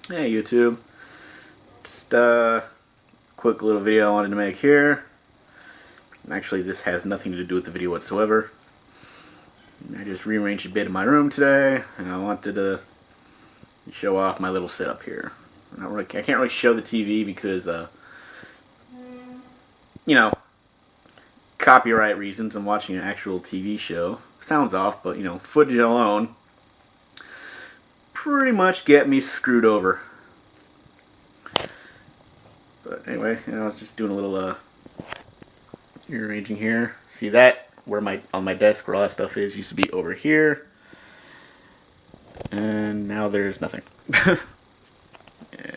Hey YouTube, just a quick little video I wanted to make here. Actually, this has nothing to do with the video whatsoever. I just rearranged a bit in my room today, and I wanted to show off my little setup here. I can't really show the TV because, you know, copyright reasons. I'm watching an actual TV show. Sounds off, but footage alone pretty much get me screwed over. But anyway, I was just doing a little rearranging here. See that? Where on my desk where all that stuff is used to be over here. And now there's nothing. And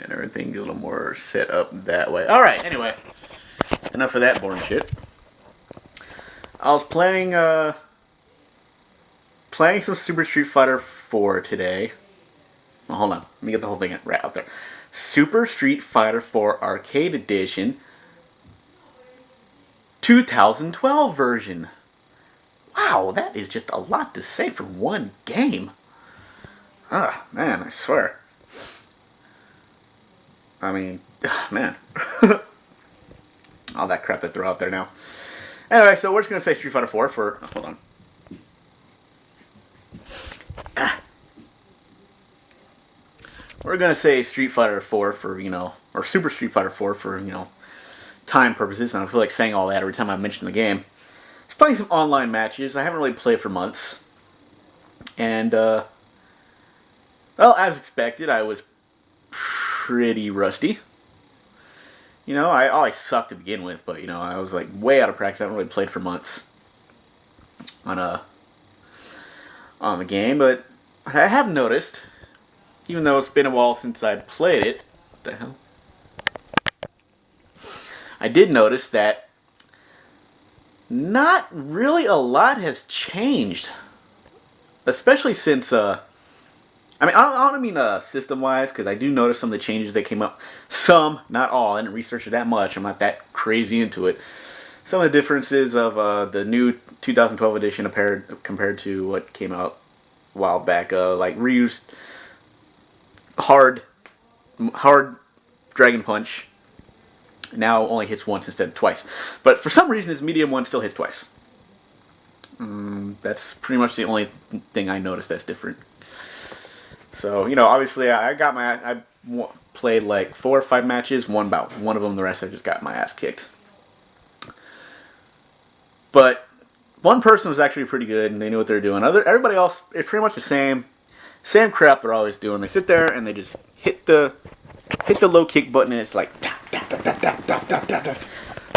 everything's a little more set up that way. Alright, anyway. Enough of that boring shit. I was playing some Super Street Fighter 4 today. Well, hold on. Let me get the whole thing right out there. Super Street Fighter 4 Arcade Edition 2012 version. Wow, that is just a lot to say for one game. Ah, man, I swear. I mean, man. All that crap I throw out there now. Anyway, so we're just going to say Street Fighter 4 for... hold on. We're going to say Street Fighter 4 for, or Super Street Fighter 4 for, time purposes. And I feel like saying all that every time I mention the game. Just playing some online matches. I haven't really played for months. And, well, as expected, I was pretty rusty. I always sucked to begin with, but, I was, like, way out of practice. I haven't really played for months on the game. But I have noticed, even though it's been a while since I'd played it, what the hell? I did notice that not really a lot has changed. Especially since, I don't mean system-wise, because I do notice some of the changes that came up. Some, not all. I didn't research it that much. I'm not that crazy into it. Some of the differences of the new 2012 edition compared to what came out a while back, like reused hard Dragon Punch now only hits once instead of twice. But for some reason, his medium one still hits twice. That's pretty much the only thing I noticed that's different. So, obviously I played like 4 or 5 matches, one bout. One of them, the rest I just got my ass kicked. But one person was actually pretty good, and they knew what they were doing. Everybody else, it's pretty much the same crap they're always doing. They sit there and they just hit the low kick button, and it's like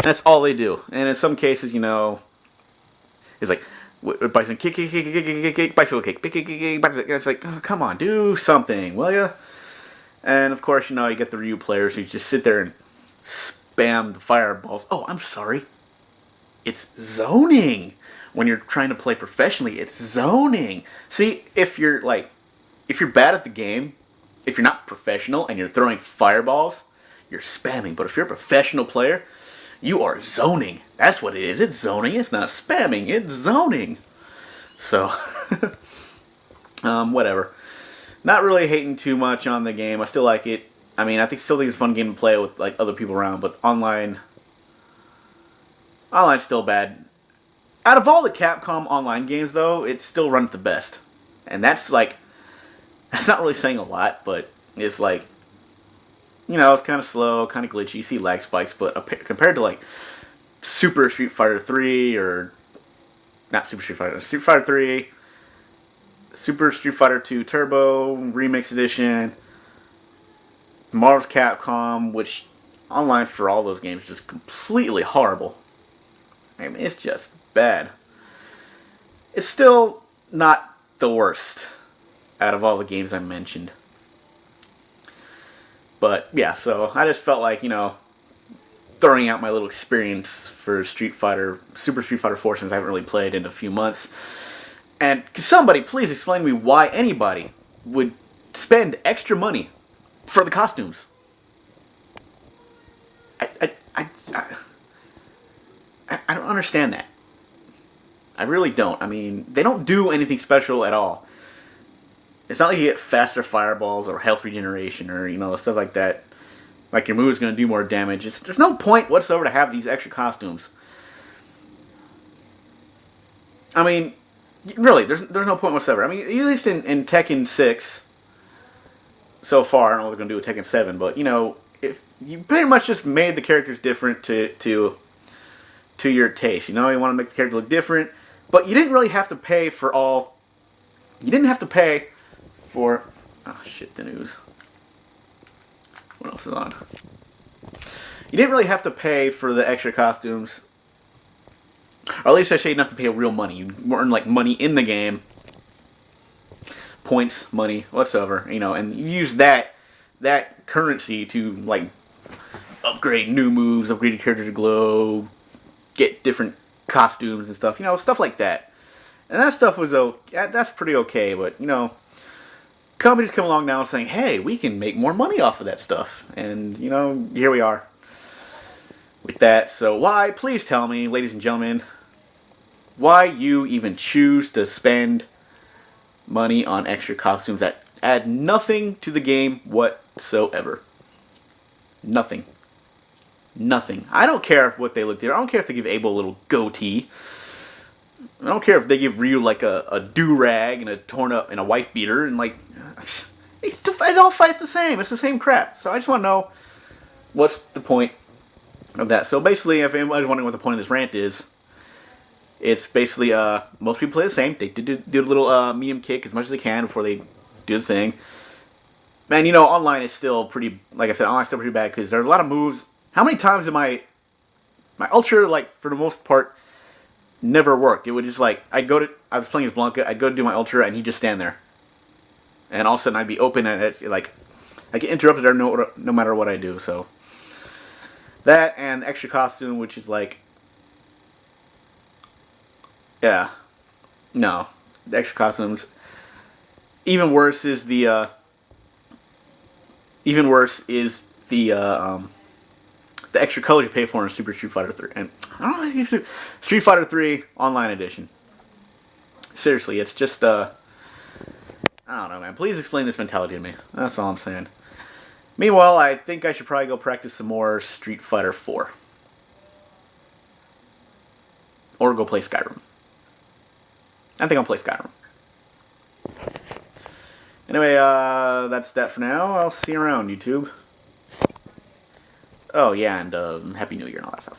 that's all they do. And in some cases, it's like Bison kick, bicycle kick, bicycle. It's like, oh, come on, do something, will ya? And of course, you get the Ryu players who just sit there and spam the fireballs. Oh, I'm sorry. It's zoning. When you're trying to play professionally, it's zoning. See, if you're bad at the game, if you're not professional and you're throwing fireballs, you're spamming. But if you're a professional player, you are zoning. That's what it is. It's zoning. It's not spamming. It's zoning. So, whatever. Not really hating too much on the game. I still like it. I mean, still think it's a fun game to play with like other people around. But online's still bad. Out of all the Capcom online games, though, it still runs the best. And that's not really saying a lot, but it's like, it's kind of slow, kind of glitchy. You see lag spikes, but compared to like Super Street Fighter 3 or not Super Street Fighter 3, Super Street Fighter 2 Turbo Remix Edition, Marvel's Capcom, which online for all those games is just completely horrible. I mean, it's just bad. It's still not the worst out of all the games I mentioned. But yeah, so I just felt like, throwing out my little experience for Super Street Fighter 4, since I haven't really played in a few months. And could somebody please explain to me why anybody would spend extra money for the costumes? I don't understand that. I really don't. I mean, they don't do anything special at all. It's not like you get faster fireballs or health regeneration or stuff like that. Like your move is going to do more damage. There's no point whatsoever to have these extra costumes. I mean, really, there's no point whatsoever. I mean, at least in Tekken 6 so far, I don't know what they're going to do with Tekken 7, but if you pretty much just made the characters different to your taste. You want to make the character look different, but you didn't really have to pay for all. You didn't have to pay for. Oh shit! The news. What else is on? You didn't really have to pay for the extra costumes, or at least I say you didn't have to pay real money. You earn like money in the game, points, money, whatsoever. And you use that currency to like upgrade new moves, upgrade your character to glow, get different costumes and stuff. Stuff like that. And that stuff was that's pretty okay, but companies come along now saying, hey, we can make more money off of that stuff. And, here we are with that. So why, please tell me, ladies and gentlemen, why you even choose to spend money on extra costumes that add nothing to the game whatsoever. Nothing. Nothing. I don't care what they look like. I don't care if they give Abel a little goatee. I don't care if they give Ryu like a do-rag and a torn up and a wife beater and like it all fights the same. It's the same crap. So I just want to know what's the point of that. So basically, if anybody's wondering what the point of this rant is, it's basically most people play the same. They do a little medium kick as much as they can before they do the thing. Man, online is still pretty. Like I said, online is still pretty bad because there's a lot of moves. How many times did my ultra, like for the most part, never worked? It would just like I was playing as Blanca. I'd go to do my ultra and he'd just stand there, and all of a sudden I'd be open and it's like I get interrupted there no matter what I do. So that and the extra costume, which is like, yeah, no, the extra costumes. Even worse is the extra colors you pay for in Super Street Fighter 3. And I don't know, Street Fighter 3 Online Edition. Seriously, it's just, I don't know, man. Please explain this mentality to me. That's all I'm saying. Meanwhile, I think I should probably go practice some more Street Fighter 4. Or go play Skyrim. I think I'll play Skyrim. Anyway, that's that for now. I'll see you around, YouTube. Oh, yeah, and Happy New Year and all that stuff.